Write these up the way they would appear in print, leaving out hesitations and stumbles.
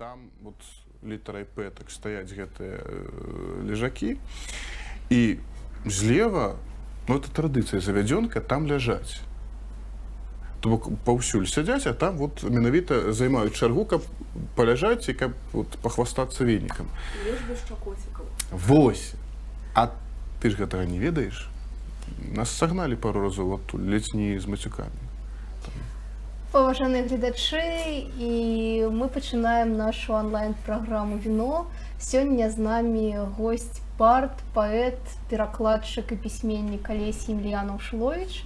там вот літарай П так стаяць гэтыя лежакі, і злева, ну это традыцыя завядзёнка, там ляжаць. То бок паўсюль сядзяць, а там вот менавіта займаюць чаргу, каб паляжаць і каб вот пахвастацца венікам. Лежбы з чакоцікаў. Вось! А ты ж гэтага не ведаеш? Нас сагналі пару разоў адтуль, ледзь не з мацюкамі. Паважаныя гледачы, і мы пачынаем нашу онлайн-праграму «Віно». Сёння з намі госць бард, паэт, перакладчык і пісьменнік Алесь Емельянаў-Шуловіч.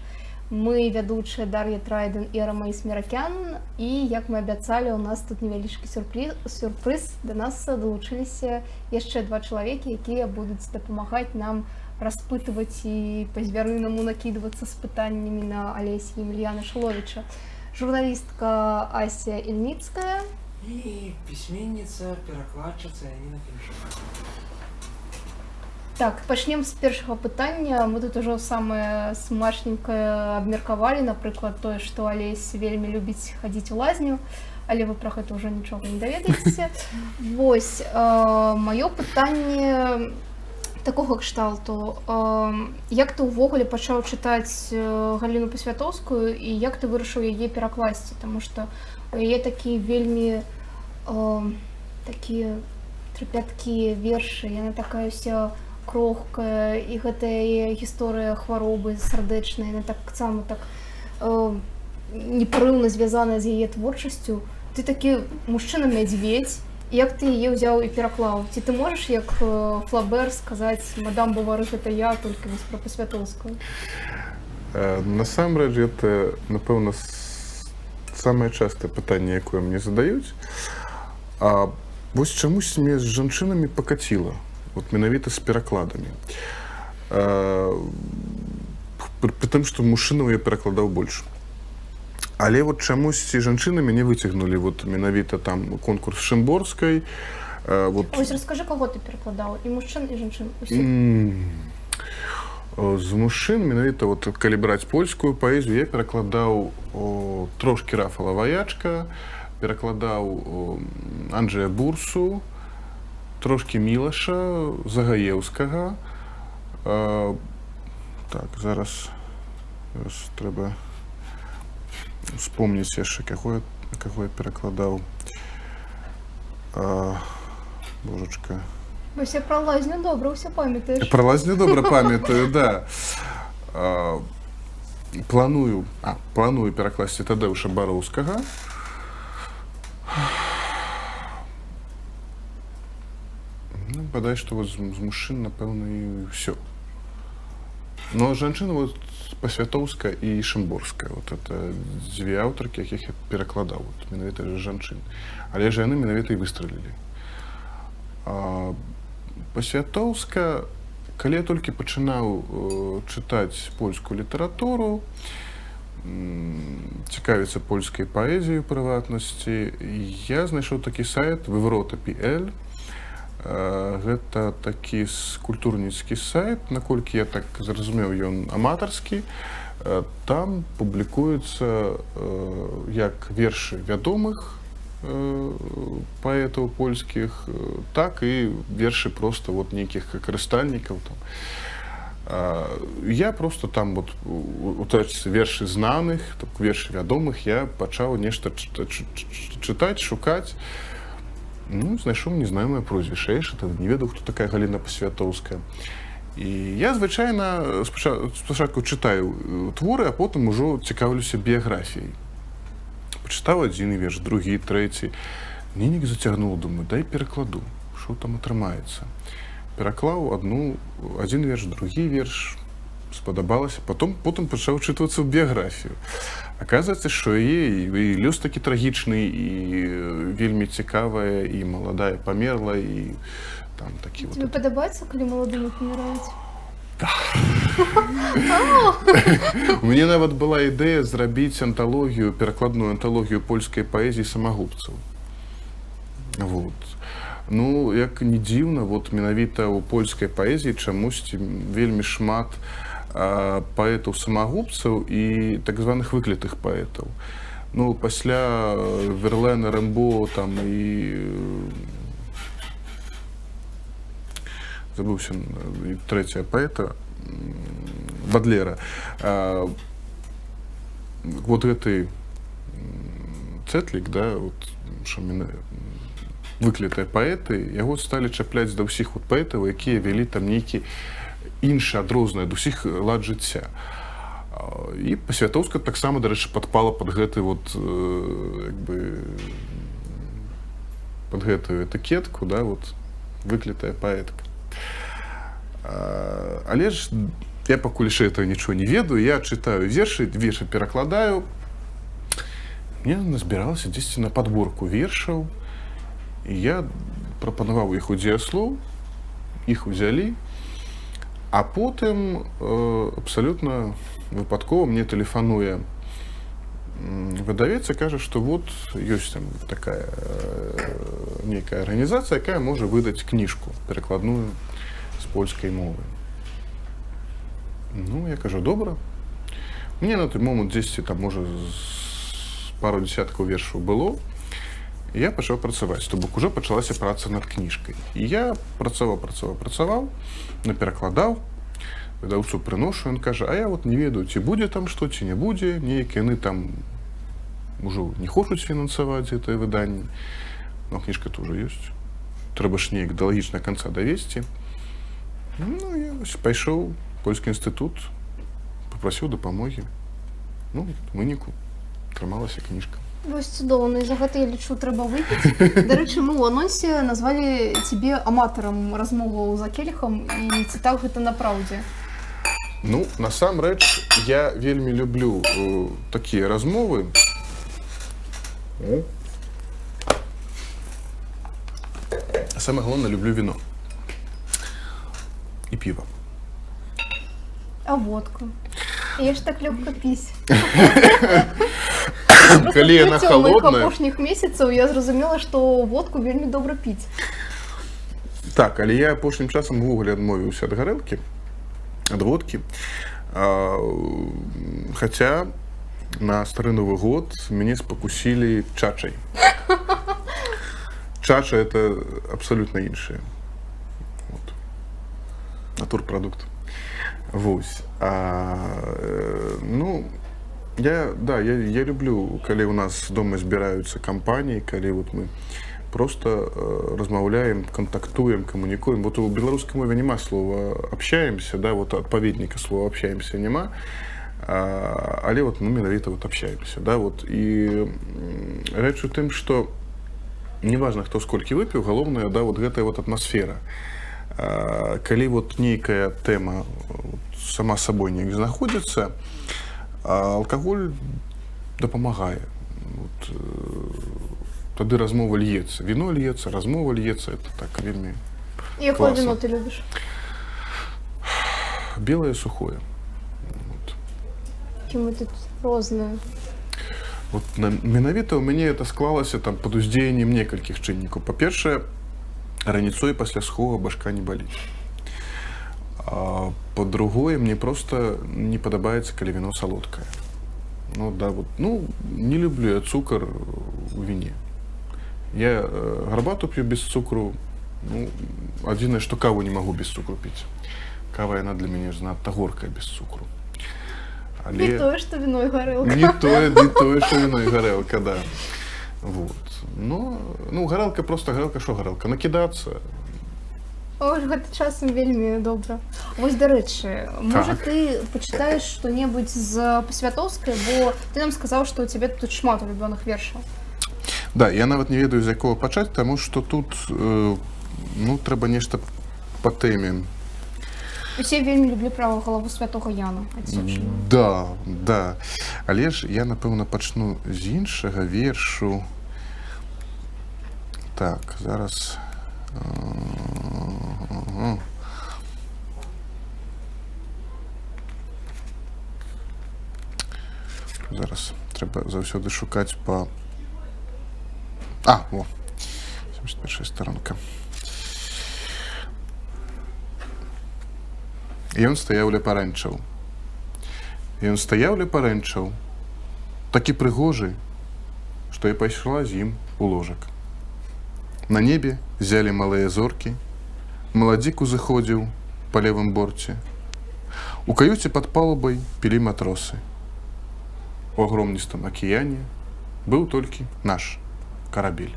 Мы вядучыя Дар'я Трайден і Рамаіс Меракян. І, як мы абяцалі, у нас тут невялічкі сюрпрыз. Да нас далучыліся яшчэ два чалавекі, якія будуць дапамагаць нам распытваць і па-звярынаму накідвацца з пытаннямі на Алеся Емельяна-Шуловіча. Журналістка Ася Ільніцкая. І пісьменніца, перакладчыца Яніна Клімчук. Так, пачнем з першага пытання. Мы тут ужо самае смачненькае абмеркавалі, напрыклад, тое, што Алесь вельмі любіць хадзіць у лазню, але вы пра гэта ўжо нічога не даведаецеся. Вось, маё пытанне такога кшталту. Як ты ўвогуле пачаў чытаць Галіну Пасвятоўскую і як ты вырашыў яе перакласці? Таму што у яе такі вельмі такія трапяткія вершы, яна такая ўся крохкая, і гэтая гісторыя хваробы сардэчнай, яна таксама так непарыўна звязаная з яе творчасцю. Ты такі мужчына-мядзведзь, як ты яе ўзяў і пераклаў? Ці ты можаш, як Флабер, сказаць «Мадам Бавары, гэта я», толькі вось пра Пасвятоўскую? Насамрэч, гэта, напэўна, самае частае пытанне, якое мне задаюць. А вось чамусь мне з жанчынамі пакаціла, вот менавіта з перакладамі. Пры тым, што мужчынаў я перакладаў больш. Але вот чамусьці жанчыны мяне выцягнулі, вот менавіта там конкурс Шымборскай. Вот. Вось раскажы, каго ты перакладаў? І мужчын, і жанчын? З мужчын, менавіта, вот, калі браць польскую паэзію, я перакладаў трошкі Рафала Ваячка, перакладаў Анджэя Бурсу, трошкі Мілаша, Загаеўскага. Так, зараз трэба вспомніць яшчэ, каго я перакладаў. Божачка. Вось я пра лазню добра ўсё памятаеш. Пра лазню добра памятаю, да. Планую перакласці Тадеуша Бароўскага. Ну, бадай, што вот з мужчын, напэўна, і ўсё. Но жанчына вот Пасвятоўская і Шымборская. Вот это дзве аўтаркі, якіх я перакладаў. Вот, менавіта жанчын. Але ж яны менавіта і выстралілі. Пасвятоўская, калі я толькі пачынаў чытаць польскую літаратуру, цікавіцца польскай паэзіяй у прыватнасці, я знайшоў такі сайт Выврота.pl. Гэта такі культурніцкі сайт, наколькі я так зразумеў, ён аматарскі. Там публікуюцца як вершы вядомых паэтаў польскіх, так і вершы проста вот нейкіх карыстальнікаў. Я просто там вот у трэчцы вершы знаных, вершы вядомых, я пачаў нешта чытаць, шукаць. Ну, знайшоў незнаёмае прозвішча, я яшчэ не ведаў, хто такая Галіна Пасвятоўская. І я звычайна спачатку чытаю творы, а потым ужо цікаўлюся біяграфіяй. Пачытаў адзін верш, другі, трэці. Нейк зацягнуў, думаю, дай перакладу, што там атрымаецца. Пераклаў адзін верш, другі верш, спадабалася, потым пачаў чытвацца ў біяграфію. Аказваецца, што яе і лёс такі трагічны, і вельмі цікавая, і маладая памерла, і там такі вот. Тебе падабаецца, калі маладымі паміраюць? Да. У мяне нават была ідэя зрабіць анталогію, перакладную анталогію польскай паэзіі самагубцаў. Вот. Ну, як не дзіўна, вот менавіта ў польскай паэзіі чамусьці вельмі шмат паэтаў-самагубцаў і так званых выклятых паэтаў. Ну, пасля Верлена, Рэмбо, там, і забыўся, і трэцяя паэта, Бадлера. Вот гэты цэтлік, да, вот, што выклятыя паэты, яго сталі чапляць да ўсіх вот паэтаў, якія вялі там нейкі іншы адрозныя ад усіх лад жыцця. І Пасвятоўска таксама, дарэчы, падпала пад гэты вот, як бы, пад гэтую этыкетку, да, вот, выклятая паэтка. Але ж я пакуль яшчэ этого нічого не ведаю, я чытаю вершы перакладаю. Мне назбіралася дзесьці на падборку вершаў, і я прапанаваў іх у дзеяслоў, іх узялі, а потым абсалютна выпадкова мне тэлефануе выдавец і кажа, што вот ёсць там такая нейкая арганізацыя, якая можа выдаць кніжку перакладную з польскай мовы. Ну, я кажу, добра. Мне на той момент дзесьці там, можа, пару десяткаў вершаў было, і я пачаў працаваць, то бок ужо пачалася праца над кніжкай. І я працаваў, наперакладаў, выдаўцу прыношу, ён кажа, а я вот не ведаю, ці будзе там што, ці не будзе, неяк яны там ужо не хочуць фінансаваць гэтае выданне, но кніжка-то ўжо ёсць. Трэба ж неяк да лагічнага канца давесці. Ну, я пайшоў у польскі інстытут, папрасіў дапамогі. Ну, у выніку атрымалася кніжка. Вось цудоўна, і за гэта, я лічу, трэба выпіць. Дарэчы, мы ў анонсе назвалі цябе аматарам размоваў за келіхам, і ці так гэта на праўдзе? Ну, насамрэч, я вельмі люблю такія размовы. Самае галоўнае, люблю віно. І піва. А водку? Я ж так лёгка піць. Калі яна моих халодная... апошніх месяцаў я зразумела, што водку вельмі добра піць. Так, але я апошнім часам увогуле адмовіўся ад гарэлкі, ад водкі. Хаця на стары Новы год мяне спакусілі чачай. Чача — это абсолютно іншае. Вот. Натурпрадукт. Вось. Ну, я люблю, калі у нас дома збіраюцца кампаніі, калі вот мы просто размаўляем, контактуем, камунікуем. Вот у беларускай мове няма слова «общаемся», да, вот адпаведніка слова «общаемся» няма, але вот мы менавіта вот общаемся, да, вот. І рэч у тым, што неважна, хто сколькі выпіў, галоўнае, да, вот гэтая вот атмасфера. Калі вот нейкая тэма сама сабой неяк знаходзіцца, алкаголь дапамагае. Вот, тады размова льецца. Віно льецца, размова льецца. Это так вельмі Якое класна. віно ты любіш? Белае, сухое. Вот. Ці мы тут розныя? Вот менавіта ў мяне это склалася там пад уздзеяннем некалькіх чыннікаў. Па-першае, раніцой пасля схога башка не баліць. А па-другое, мне просто не падабаецца, калі віно салодкае. Ну, да, вот, ну, не люблю я цукар у віне. Я гарбату п'ю без цукру. Ну, адзінае, што каву не магу без цукру піць. Кава, яна для мяне занадта горкая без цукру. Але... Не тое, што віно і гарэлка. Не тое, што віно і гарэлка, да. Вот. Ну, гарэлка просто гарэлка, што гарэлка? Накідацца. Ой, гэта часам вельмі добра. Вось, дарэчы, можа, ты пачытаеш што-небудзь з Пасвятоўскай, бо ты нам сказаў, што ў цябе тут шмат улюбёных вершаў. Да, я нават не ведаю, з якога пачаць, таму што тут, ну, трэба нешта па тэме. Усе вельмі люблю пра галаву святога Яна. Да. Але ж я, напэўна, пачну з іншага вершу. Так, зараз... Зараз трэба заўсёды шукаць па... Во, 71-я старонка. Ён стаяў ля парэнчаў. Такі прыгожы, то і пайшла з ім у ложак. На небе зялі малыя зоркі, маладзік узыходзіў па левым борце. У каюце пад палубай пілі матросы. У агромністым акіяне быў толькі наш карабель.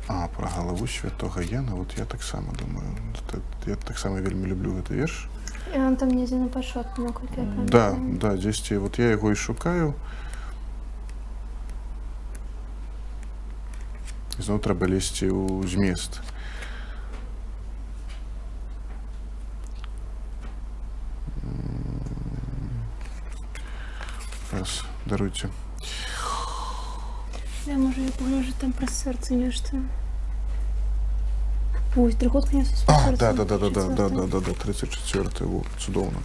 А пра галаву святога Яна, вот я таксама думаю, я таксама вельмі люблю гэты верш. И он там недзе на пачатку, наколькі я Да, памятаю. да, дзесьці вот я яго і шукаю. Зноў трэба лезці ў змест. Раз, даруйце. Я, можа, я погляжу там пра сэрца нешта. Ой, дрыготка не сусвет А, сэрца. да, 34-й, во, цудоўна.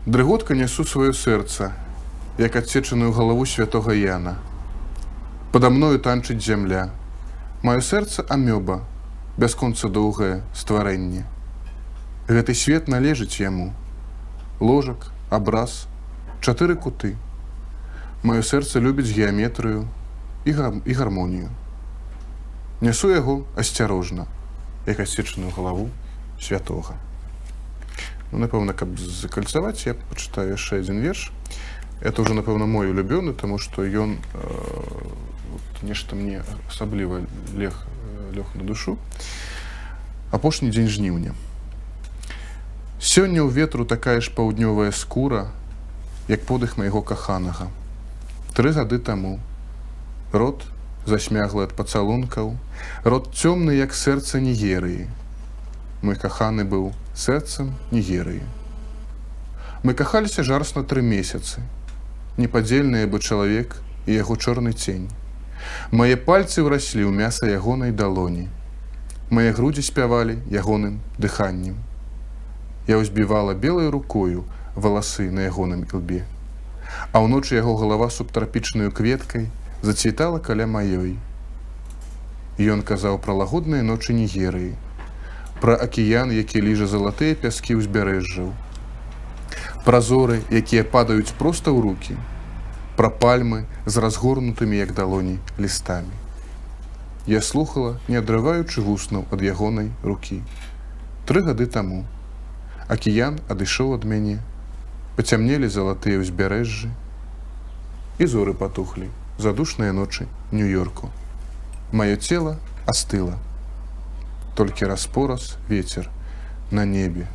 Дрыготка нясу сваё сэрца, як адсечаную галаву святога Яна. Пада мною танчыць зямля. Маё сэрца амёба, бясконца доўгае стварэнне. Гэты свет належыць яму. Ложак, абраз, 4 куты. Маё сэрца любіць геаметрыю і гармонію. Нясу яго асцярожна, як асцечаную галаву святога. Ну, напэўна, каб закальцаваць, я пачытаю яшчэ адзін верш. Это ўжо, напэўна, мой улюбёны, таму што ён нешта мне асабліва лёг на душу. Апошні дзень жніўня. Сёння ў ветру такая ж паўднёвая скура, як подых майго каханага. 3 гады таму. Рот засмяглы ад пацалункаў, рот цёмны, як сэрца Нігерыі. Мой каханы быў сэрцам Нігерыі. Мы кахаліся жарсна 3 месяцы. Непадзельныя бы чалавек і яго чорны цень. Мае пальцы ўраслі ў мяса ягонай далоні. Мае грудзі спявалі ягоным дыханнем. Я ўзбівала белай рукою валасы на ягоным ілбе. А ўночы яго галава субтрапічнаю кветкай зацвітала каля маёй. Ён казаў пра лагодныя ночы Нігерыі, пра акіян, які ліжа залатыя пяскі ўзбярэжжаў, пра зоры, якія падаюць проста ў рукі, пра пальмы з разгорнутымі, як далоні, лістамі. Я слухала, не адрываючы вуснаў ад ягонай рукі. 3 гады таму. Акіян адышоў ад мяне, пацямнелі залатыя ўзбярэжжы, і зоры патухлі, задушныя ночы Нью-Йорку. Маё цела астыла. Толькі распораз вецер на небе,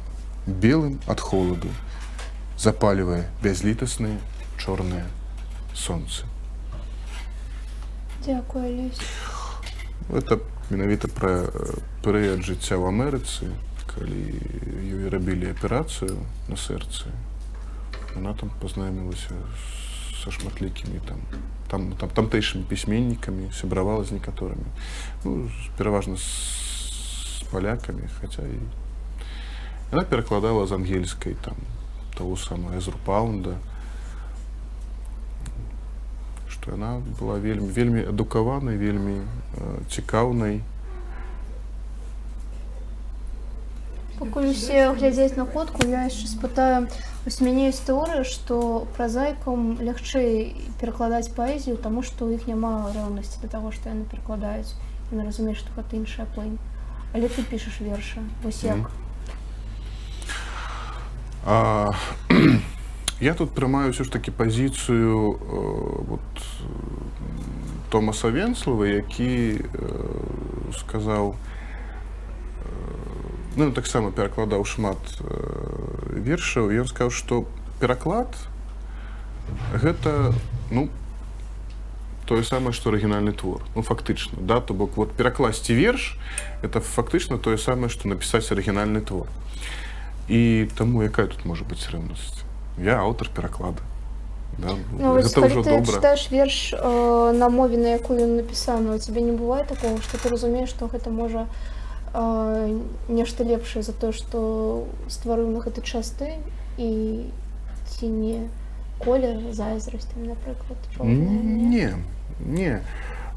белым ад холаду, запалівае бязлітасныя чорныя сонцы. Дзякую, Алесь. Это менавіта пра перыяд жыцця ў Амерыцы, калі ёй рабілі аперацыю на сэрцы. Яна там пазнаёмілася са шматлікімі тамтэйшымі пісьменнікамі, сябравала з некаторымі. Ну, пераважна з палякамі, хаця і яна перакладала з ангельскай там того самого Эзру Паунда, што яна была вельмі адукаванай, вельмі цікаўнай. Пакуль усе глядзяць на фотку, я яшчэ спытаю, вось у мяне ёсць тэорыя, што празаікам лягчэй перакладаць паэзію, таму што ў іх няма рэўнасці да таго, што яны перакладаюць. Яны разумеюць, што гэта іншая плынь. Але ты пішаш вершы. Вось як? Я тут прымаю ўсё ж такі пазіцыю Томаса Венслава, які сказаў, ну, таксама перакладаў шмат вершаў, і ён сказаў, што пераклад гэта, ну, тое самае, што арыгінальны твор. Ну, фактычна, да, то бок, вот перакласці верш, это фактычна тое самае, што напісаць арыгінальны твор. І таму якая тут можа быць рэўнасць? Я аўтар пераклада. Да? Ну, вось, Гэта ўжо калі ты добра. чытаеш верш на мове, на якую ён напісаны, у цябе не бывае такого, што ты разумееш, што гэта можа нешта лепшае за тое, што стварыў на гэты час ты, і ці не колер, зайздрасць, напрыклад, Не.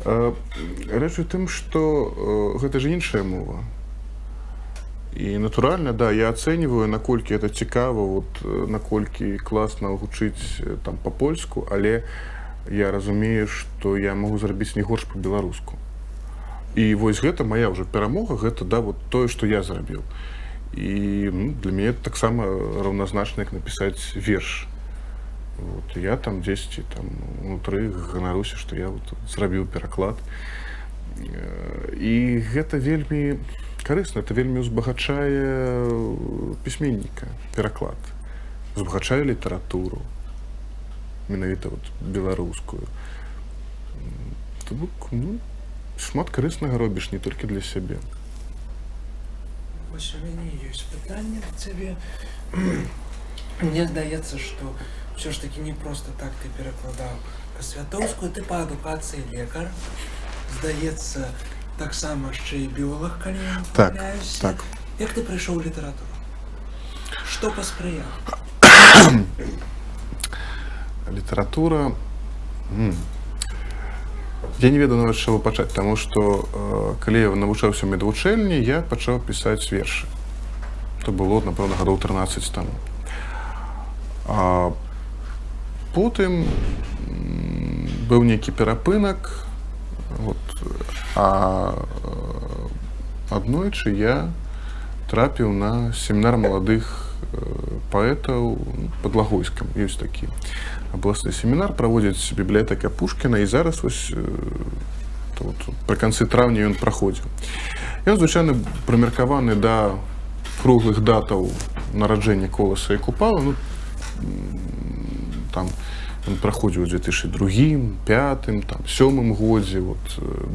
Рэч у тым, што гэта ж іншая мова. І натуральна, да, я ацэньваю, наколькі это цікава, вот, наколькі класна гучыць там па-польску, але я разумею, што я магу зрабіць не горш па-беларуску. І вось гэта моя ўжо перамога, гэта да, вот тое, што я зрабіў. І ну, для мяне это таксама раўназначна, як напісаць верш. Вот, я там дзесьці там унутры ганаруся, што я вот зрабіў пераклад. І гэта вельмі карысна, это вельмі узбагачае пісьменніка, пераклад, узбагачае літаратуру, менавіта вот беларускую. То бок, ну, шмат карыснага робіш не толькі для сябе. Вось у мяне ёсць пытанне да цябе. Мне здаецца, што ўсё ж такі не проста так ты перакладаў па-святоўскую, ты па адукацыі лекар. Здаецца, таксама яшчэ і біолог, калі я не памыляюся. Так. Як ты прыйшоў у літаратуру? Што паспрыяла? Літаратура... Я не ведаю нават, з чаго пачаць, таму што калі я навучаўся ў медвучэльні, я пачаў пісаць вершы. То было, напэўна, гадоў 13 таму. А потым быў нейкі перапынак, вот, а аднойчы я трапіў на семінар маладых паэтаў пад Лагойскам. Ёсць такі абласны семінар, праводзіць бібліятэка Пушкіна, і зараз вось вот, пры канцы траўня ён праходзіў. Ён звычайна прымеркаваны да круглых датаў нараджэння Коласа і Купала. Ну, там ён праходзіў у 2002, 2005, там, 2007 годзе, вот,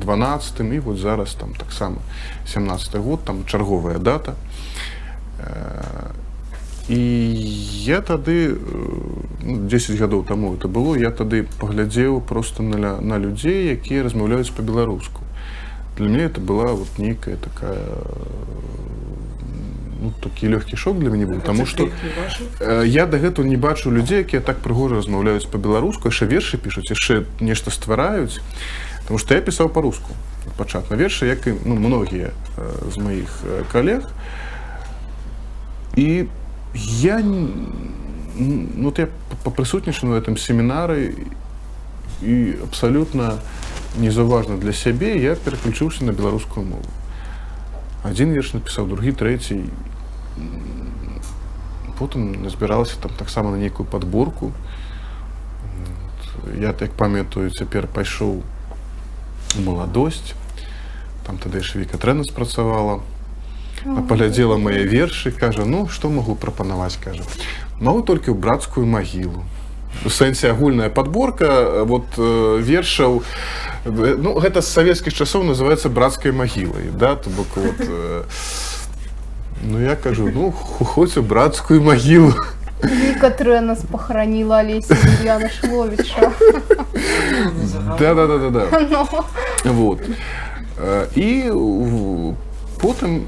2012, і вот зараз там таксама 2017 год, там чарговая дата. І я тады, 10 гадоў таму это было, я тады паглядзеў проста на людзей, якія размаўляюць па-беларуску. Для мяне это была вот нейкая такая, ну, такі лёгкі шок для мяне быў, таму што я дагэтуль не бачу людзей, якія так прыгожа размаўляюць па-беларуску, яшчэ вершы пішуць, яшчэ нешта ствараюць, таму што я пісаў па-руску пачатна вершы, як і ну, многія з маіх калег. І я, ну, вот я попрысутнічаў на этом семінары і абсалютна незаўважна для сябе я пераключыўся на беларускую мову. Адзін верш напісаў, другі, трэці. Потым назбіралася там таксама на нейкую падборку. Я, як памятаю, цяпер пайшоў у маладосць. Там тады яшчэ Віка Трэнас працавала. Паглядзела мае вершы, кажа, ну, што магу прапанаваць, кажа. Магу толькі ў брацкую магілу. У сэнсе агульная падборка вот, вершаў, ну, гэта з савецкіх часоў называецца брацкай магілай, да, то бок вот, ну, я кажу, ну, хоць у брацкую магілу. Віка Трэнас похоронила Олеся Емельяна Шловіча. Да. Вот. І потым,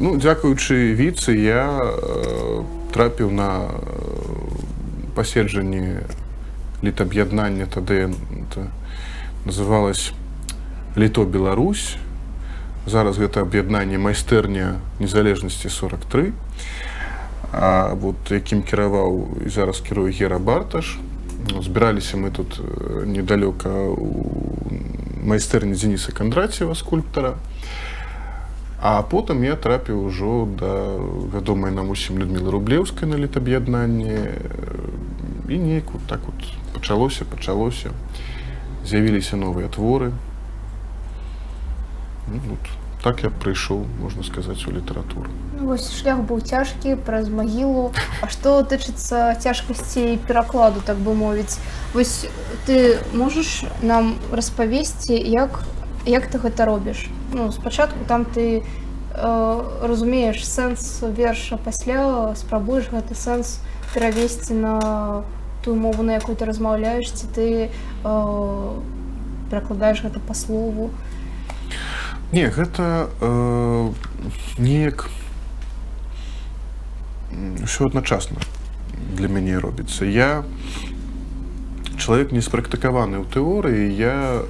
ну, дзякуючы Віцы, я трапіў на паседжанне літаб'яднання, тады это называлось Літо-Беларусь. Зараз гэта аб'яднанне майстэрня незалежнасці 43, вот, якім кіраваў і зараз кіруе Гера Барташ. Збіраліся мы тут недалёка у майстэрні Дзеніса Кандраціева, скульптара. А потым я трапіў ужо да вядомай нам усім Людмілы Рублеўскай на літаб'яднанне. І неяк вот так вот пачалося. З'явіліся новыя творы. Ну, вот, так я прыйшоў, можна сказаць, у літаратуру. Ну, вось шлях быў цяжкі праз магілу. А што тычыцца цяжкасцей перакладу, так бы мовіць, вось ты можаш нам распавесці, як ты гэта робіш? Ну, спачатку там ты разумееш сэнс верша, пасля спрабуеш гэты сэнс перавесці на тую мову, на якую ты размаўляеш, ці ты перакладаеш гэта па слову? Не, гэта неяк ўсё адначасна для мяне робіцца. Я чалавек не спрактыкаваны ў тэорыі, я,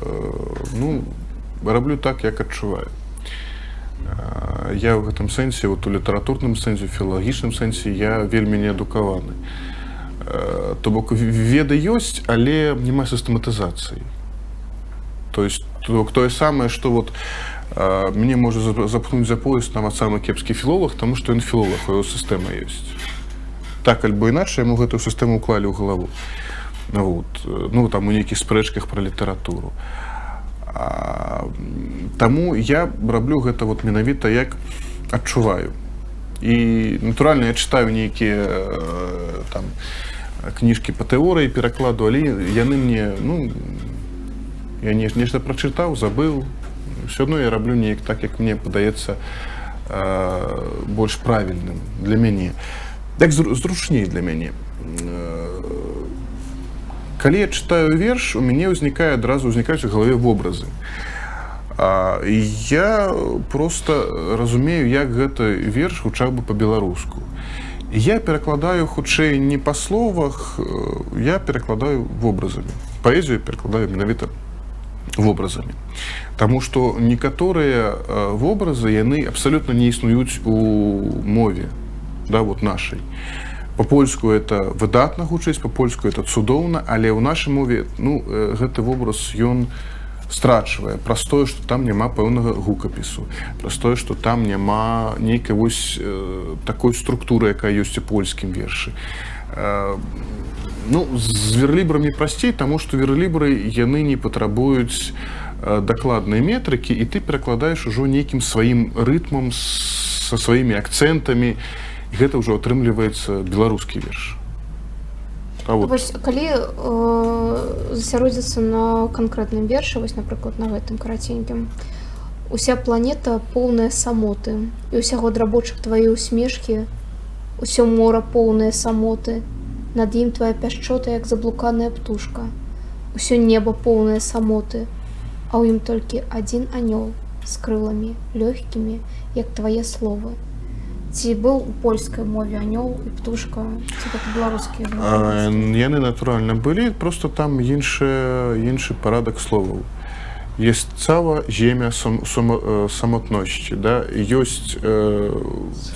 ну, раблю так, як адчуваю. Я ў гэтым сэнсе, вот, у літаратурным сэнсе, у філалагічным сэнсе я вельмі неадукаваны. То бок веды ёсць, але няма сістэматызацыі. То есть тое самае, што вот мне можа запхнуць за пояс нават самы кепскі філолог, таму што ён філолог, у яго сістэма ёсць. Так альбо іначай яму гэтую сістэму ўклалі ў галаву. Вот. Ну, там у нейкіх спрэчках пра літаратуру. Таму я раблю гэта вот менавіта як адчуваю. І, натуральна, я чытаю нейкія там кніжкі па тэорыі, перакладу, але яны мне, ну, я нешта прачытаў, забыў. Все одно я раблю неяк так, як мне падаецца больш правільным для мяне. Так зручней для мяне. Калі я чытаю верш, у мяне ўзнікаюць у галаве вобразы. Я просто разумею, як гэты верш гучаў бы па-беларуску. Я перакладаю хутчэй не па словах, я перакладаю вобразамі. Паэзію перакладаю менавіта вобразамі. Таму што некаторыя вобразы, яны абсалютна не існуюць у мове, да, вот нашай. Па-польску это выдатна гучыць, па-польску это цудоўна, але ў нашай мове, ну, гэты вобраз, ён страчвае праз тое, што там няма пэўнага гукапісу, праз тое, што там няма нейкай вось такой структуры, якая ёсць у польскім вершы. Ну, з верлібрамі прасцей, таму што верлібры, яны не патрабуюць дакладнай метрыкі, і ты перакладаеш ужо нейкім сваім рытмам, са сваімі акцэнтамі, і гэта ўжо атрымліваецца беларускі верш. Вот. Вось, калі засяродзіцца на канкрэтным вершы, вось, напрыклад, на гэтым караценькім, уся планета поўная самоты, і ўсяго драбочак твае усмешкі, усё мора поўнае самоты, над ім твая пяшчота, як заблуканая птушка, усё неба поўнае самоты, а ў ім толькі адзін анёл з крыламі, лёгкімі, як твае словы. Ці быў у польскай мове анёл і птушка, ці гэта беларускія? Яны натуральна былі, просто там іншы парадак словаў. Есть цała ziemia самотносці, да? Ёсць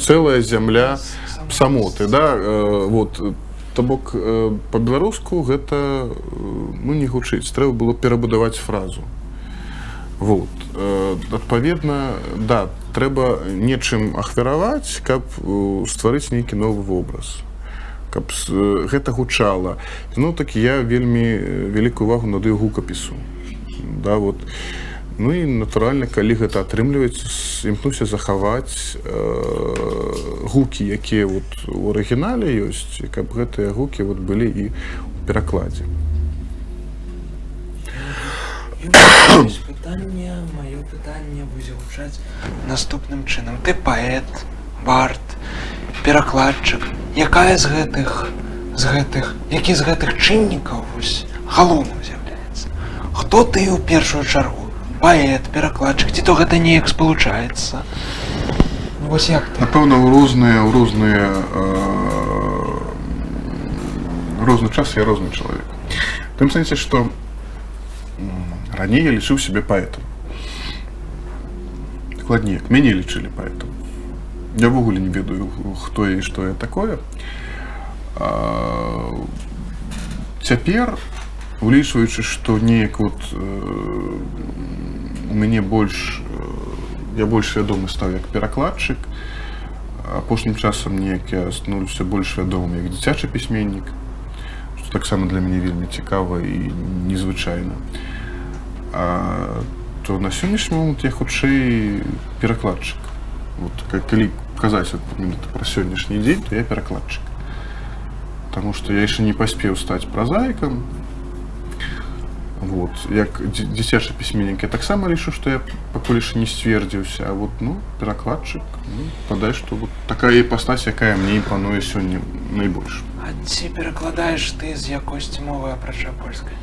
цэлая зямля самоты, да? Вот. То бок па-беларуску гэта, ну, не гучыць, трэба было перабудаваць фразу. Вот. Адпаведна, да, трэба нечым ахвяраваць, каб стварыць нейкі новы вобраз, каб гэта гучала. Ну, так я вельмі вялікую увагу надаю гукапісу. Да, вот. Ну і, натуральна, калі гэта атрымліваецца, імкнуся захаваць гукі, якія вот у арыгінале ёсць, і каб гэтыя гукі вот былі і ў перакладзе. Маё пытанне будзе гучаць наступным чынам. Ты паэт, бард, перакладчык. Які з гэтых чыннікаў галоўным з'яўляецца? Хто ты ў першую чаргу? Паэт, перакладчык, ці то гэта неяк спалучаецца? Вось як ты? Напэўна, у розны час я розны чалавек. В тым сэнсе, што раней я лічыў сябе паэтам. Дакладней, мяне лічылі паэтам. Я ўвогуле не ведаю, хто я і што я такое. Цяпер, улічваючы, што неяк вот у мяне я больш вядомы стаў як перакладчык, апошнім часам неяк я становлюся больш вядомым як дзіцячы пісьменнік, што таксама для мяне вельмі цікава і незвычайна. То на сённяшні момант я хутчэй перакладчык. Вот, калі казаць пра сённяшні дзень, то я перакладчык. Таму што я яшчэ не паспеў стаць празаікам. Вот. Як дзіцячы пісьменнік я таксама лічу, што я пакуль яшчэ не сцвердзіўся, а вот, ну, перакладчык, ну, падай, што вот такая іпастась, якая мне імпануе сёння найбольш. А ці перакладаеш ты з якосці мовы апрача польскай?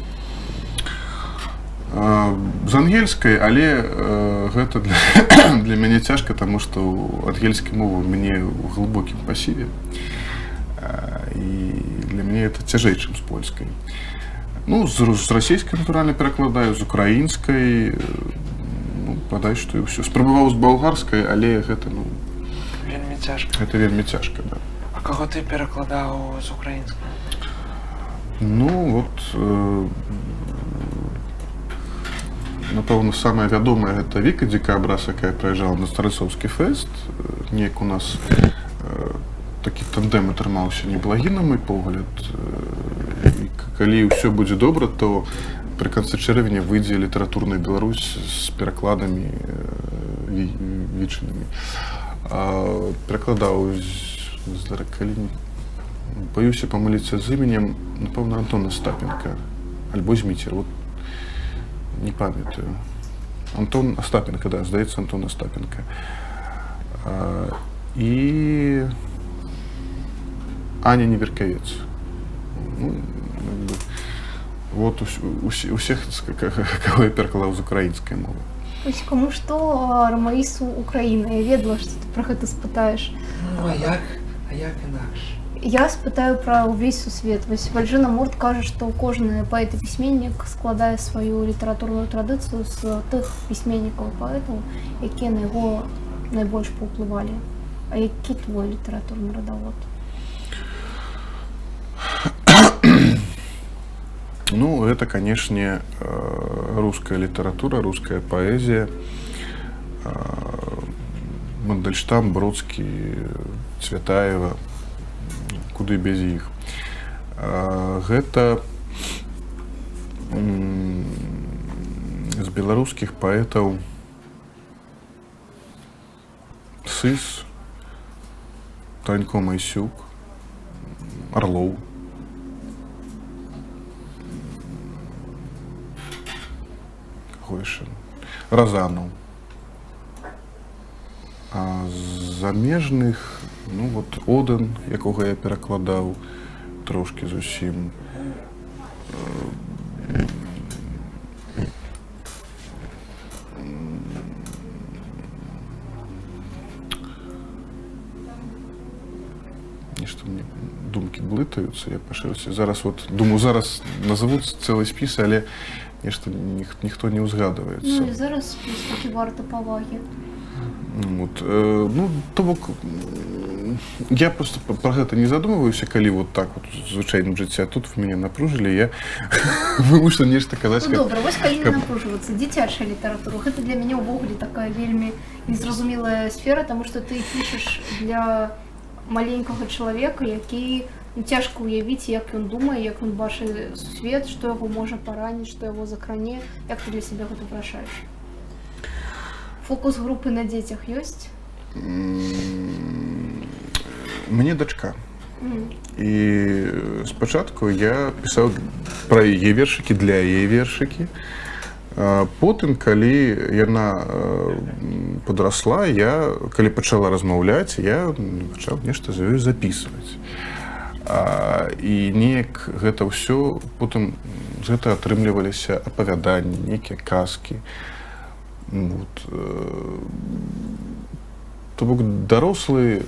З ангельскай, але гэта для мяне цяжка, таму што ангельская мова ў мяне ў глыбокім пасіве. І для мяне гэта цяжэй, чым з польскай. Ну, з расійскай, натуральна, перакладаю, з украінскай, ну, бадай што і ўсё. Спрабаваў з балгарскай, але гэта, ну, Вельмі цяжка. гэта вельмі цяжка, да. А каго ты перакладаў з украінскай? Ну, вот, напэўна, самая вядомая гэта Віка Дзікабрас, якая прыязджала на Старыцоўскі фэст. Неяк у нас такі тандэм атрымаўся неблагі, на мой погляд. І калі ўсё будзе добра, то пры канцы чэрвеня выйдзе літаратурная Беларусь з перакладамі вічнымі. Перакладаў калі баюся памыліцца з іменем, напэўна, Антон Остапенко альбо Зміцер, вот не памятаю. Антон Остапенко, да, здаецца, Антон Остапенко. І Аня Неверкавец. Ну, вот усіх, кого я перакладаў з украінскай мовы. Ось кому што, Рамаісу Украіна. Я ведала, што ты пра гэта спытаеш. Ну, а як інакш? Я спытаю пра ўвесь сусвет. Вось Вальжына Мурт кажа, што кожны паэт і пісьменнік складае сваю літаратурную традыцыю з тых пісьменнікаў і паэтаў, якія на яго найбольш паўплывалі. А які твой літаратурны радавод? Ну, это, конечно, русская литература, русская поэзия. Мандельштам, Бродский, Цветаева, куды без іх. Гэта з беларускіх паэтаў Сыс, Танько Майсюк, Орлоў. Разанов. А з замежных, ну вот Оден, якога я перакладаў трошки зусім. Нешта мне думкі блытаюцца, я пашыўся. Зараз вот думаю, зараз назовуць цэлы спіс, але нешта ніхто не ўзгадваецца. Ну і зараз такі варта павагі. Вот, ну, то бок, я просто про гэта не задумываюся, калі вот так вот в звычайным жыцці, а тут в мяне напружылі, я вымушаны нешта казаць. Ну добра, вось калі не напружвацца, дзіцячая літаратура, гэта для мяне ўвогуле такая вельмі незразумелая сфера, таму што ты пішаш для маленькага чалавека, які, ну, цяжка ўявіць, як ён думае, як ён бачыць сусвет, што яго можа параніць, што яго закране, як ты для сябе гэта вырашаеш? Фокус групы на дзецях ёсць? Мне дачка. І спачатку я пісаў пра яе вершыкі для яе вершыкі. Потым, калі яна падрасла, калі пачала размаўляць, я пачаў нешта з ёю запісваць. І неяк гэта ўсё, потым з гэта атрымліваліся апавяданні, нейкія казкі. Вот. То бок дарослы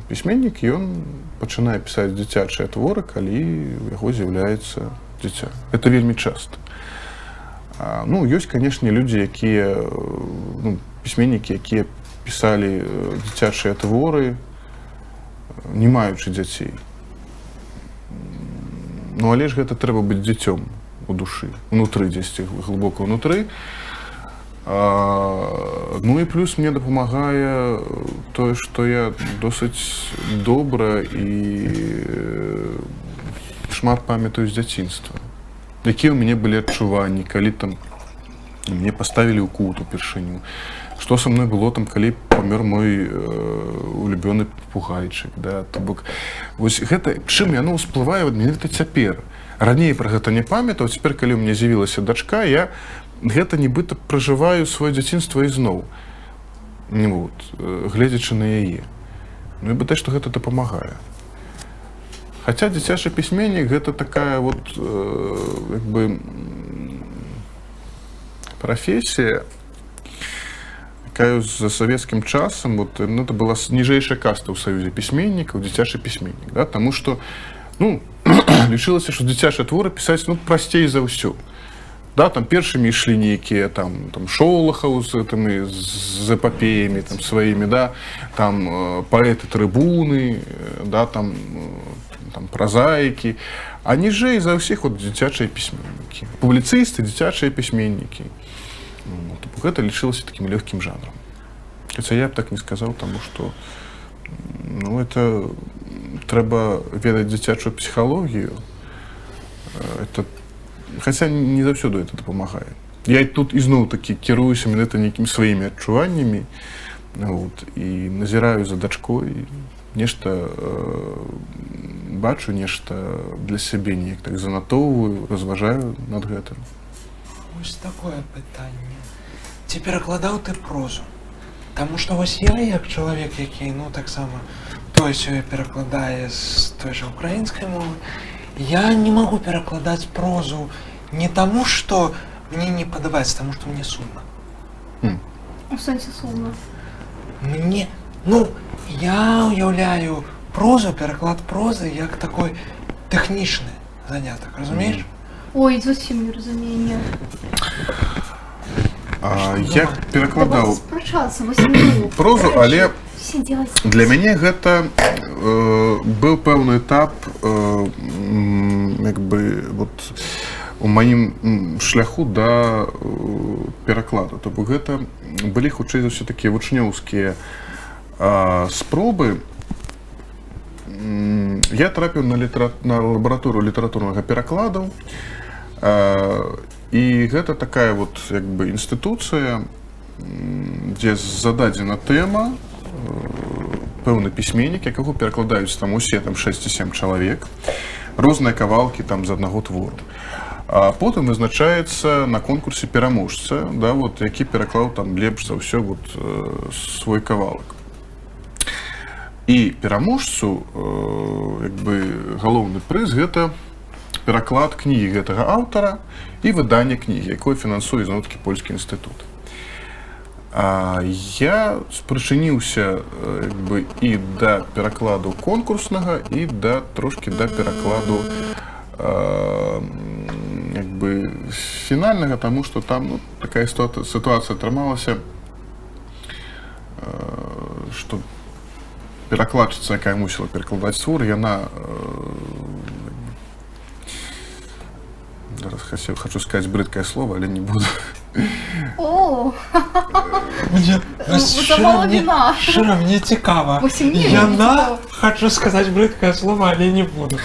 пісьменнік, ён пачынае пісаць дзіцячыя творы, калі у яго з'яўляецца дзіця. Это вельмі часта. Ну, ёсць, канешне, людзі, якія, ну, пісьменнікі, якія пісалі дзіцячыя творы, не маючы дзяцей. Ну, але ж гэта трэба быць дзіцём у душы, унутры, дзесьці глыбока ўнутры. Ну і плюс мне дапамагае тое, што я досыць добра і шмат памятаю з дзяцінства. Якія ў мяне былі адчуванні, калі там мне паставілі ў кут упершыню. Што са мной было там, калі памёр мой улюбёны папугайчык, да, то бок, вось гэта, чым яно ўсплывае менавіта цяпер. Раней пра гэта не памятаў, цяпер, калі ў мяне з'явілася дачка, я гэта нібыта пражываю сваё дзяцінства ізноў, вот, гледзячы на яе. Ну і быдай, што гэта дапамагае. Хаця дзіцячы пісьменнік гэта такая вот, як бы, прафесія, якая за савецкім часам, вот, ну, это была ніжэйшая каста ў саюзе пісьменнікаў, дзіцячы пісьменнік, да, таму што, ну, лічылася, што дзіцячыя творы пісаць, ну, прасцей за ўсё. Да, там першымі ішлі нейкія там Шолахаў з гэтымі з эпапеямі там сваімі, да, там паэты-трыбуны, да, там празаікі, а ніжэй за ўсіх вот дзіцячыя пісьменнікі, публіцысты, дзіцячыя пісьменнікі. Гэта лічылася такім лёгкім жанрам. Хаця я б так не сказаў, таму што это трэба ведаць дзіцячую псіхалогію. Хаця не заўсёды это дапамагае. Я тут ізноў-такі кіруюся менавіта нейкімі сваімі адчуваннямі і назіраю за дачкой, нешта бачу, нешта для сябе неяк так занатоўваю, разважаю над гэтым. Вось такое пытанне. Ці перакладаў ты прозу? Таму што вось я, як чалавек, які, таксама тое-сёе перакладае з той жа украінскай мовы, я не магу перакладаць прозу не таму, што мне не падабаецца, таму што мне сумна. У сэнсе сумна. Мне, я уяўляю прозу, пераклад прозы як такой тэхнічны занятак, разумееш? Ой, зусім не разумею, не. Я перакладаў прозу, але для мяне гэта быў пэўны этап у маім шляху да перакладу. То бок гэта былі хутчэй за ўсё такія вучнёўскія спробы. Я трапіў на лабараторыю літаратурнага перакладу, і гэта такая інстытуцыя, дзе зададзена тэма, пэўны пісьменнік, якога перакладаюць там усе 6-7 чалавек, розныя кавалкі там з аднаго твору. А потым вызначаецца на конкурсе пераможца, да, які пераклаў там лепш за ўсё свой кавалак. І пераможцу галоўны прыз гэта пераклад кнігі гэтага аўтара і выданне кнігі, якое фінансуе зноў-такі польскі інстытут. Я спрычыніўся і да перакладу конкурснага, і трошкі да перакладу фінальнага, таму што там такая сітуацыя атрымалася, што перакладчыца, якая мусіла перакладаць твор, яна зараз хочу сказаць брыдкае слово, але не буду. Шчыра, мне цікава. Яна, хочу сказаць брыдкае слово, але не буду.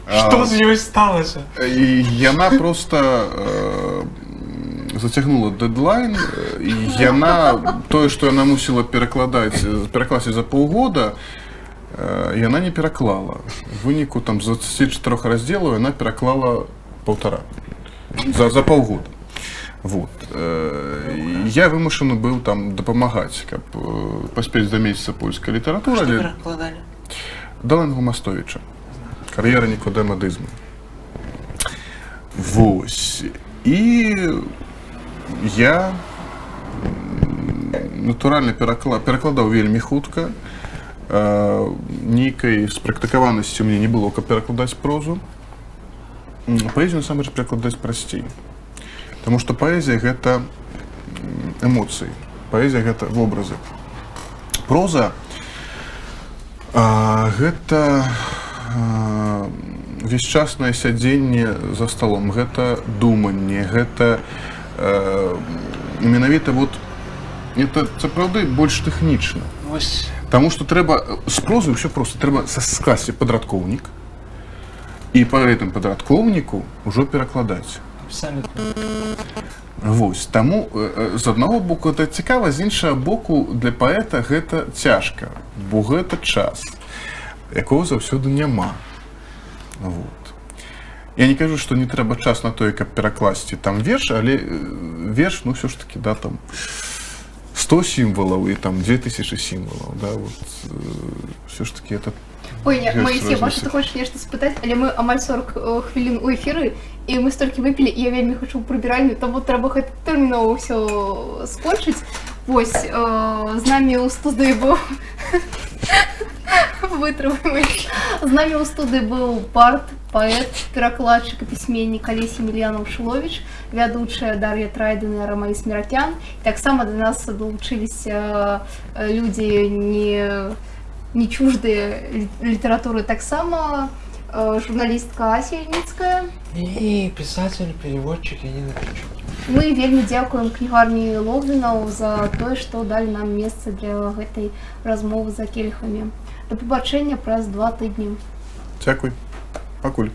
Што з ёй сталася? Яна проста зацягнула дэдлайн, і яна, тое, што яна мусіла перакласці за паўгода, яна не пераклала. У выніку там з 24 раздзелаў яна пераклала 1,5 за паўгода. Я вымушаны быў там дапамагаць, каб паспець да месяца польскай літаратуры. Што перакладалі? Даленгу Мастовіча. Кар'ера Нікодема Дызмы. І я натуральна перакладаў вельмі хутка. Нейкай спрактыкаванасці мне не было, каб перакладаць прозу. Паэзію насамрэч перакладаць прасцей. Таму што паэзія гэта эмоцыі, паэзія гэта вобразы. Проза гэта увесьчаснае сядзенне за сталом, гэта думанне, гэта менавіта это сапраўды больш тэхнічна. Таму што трэба з прозы ўсё проста, трэба скласці падрадкоўнік і па гэтым падрадкоўніку ўжо перакладаць. Таму з аднаго боку гэта цікава, з іншага боку для паэта гэта цяжка, бо гэта час, якога заўсёды няма. Я не кажу, што не трэба час на тое, каб перакласці там верш, але верш, ўсё ж такі, да, там 100 сімвалаў і там 2000 сімвалаў, да, ўсё ж такі это. Ой, Моисей, Маша, ты хочаш нешта спытаць, але мы амаль 40 хвілін у эфіры, і мы столькі выпілі, і я вельмі хочу ў прыбіральню, таму трэба гэта тэрмінова ўсё скончыць. Вось, з намі ў студыі быў Вытрываем. З намі ў студыі быў бард, паэт, перакладчык і пісьменнік Алесь Емельянов Шулович, вядучая Дар'я Трайден і Рамаис Миратян. Таксама да нас далучыліся людзі не чуждыя літаратуры, таксама журналістка Ася Ільніцкая. И писатель, переводчик Янина Кричук. Мы вельмі дзякуем кнігарні Логвінаў за тое, што далі нам месца для гэтай размовы за кельхамі. Да пабачэння праз 2 тыдні. Дзякуй. Пакуль.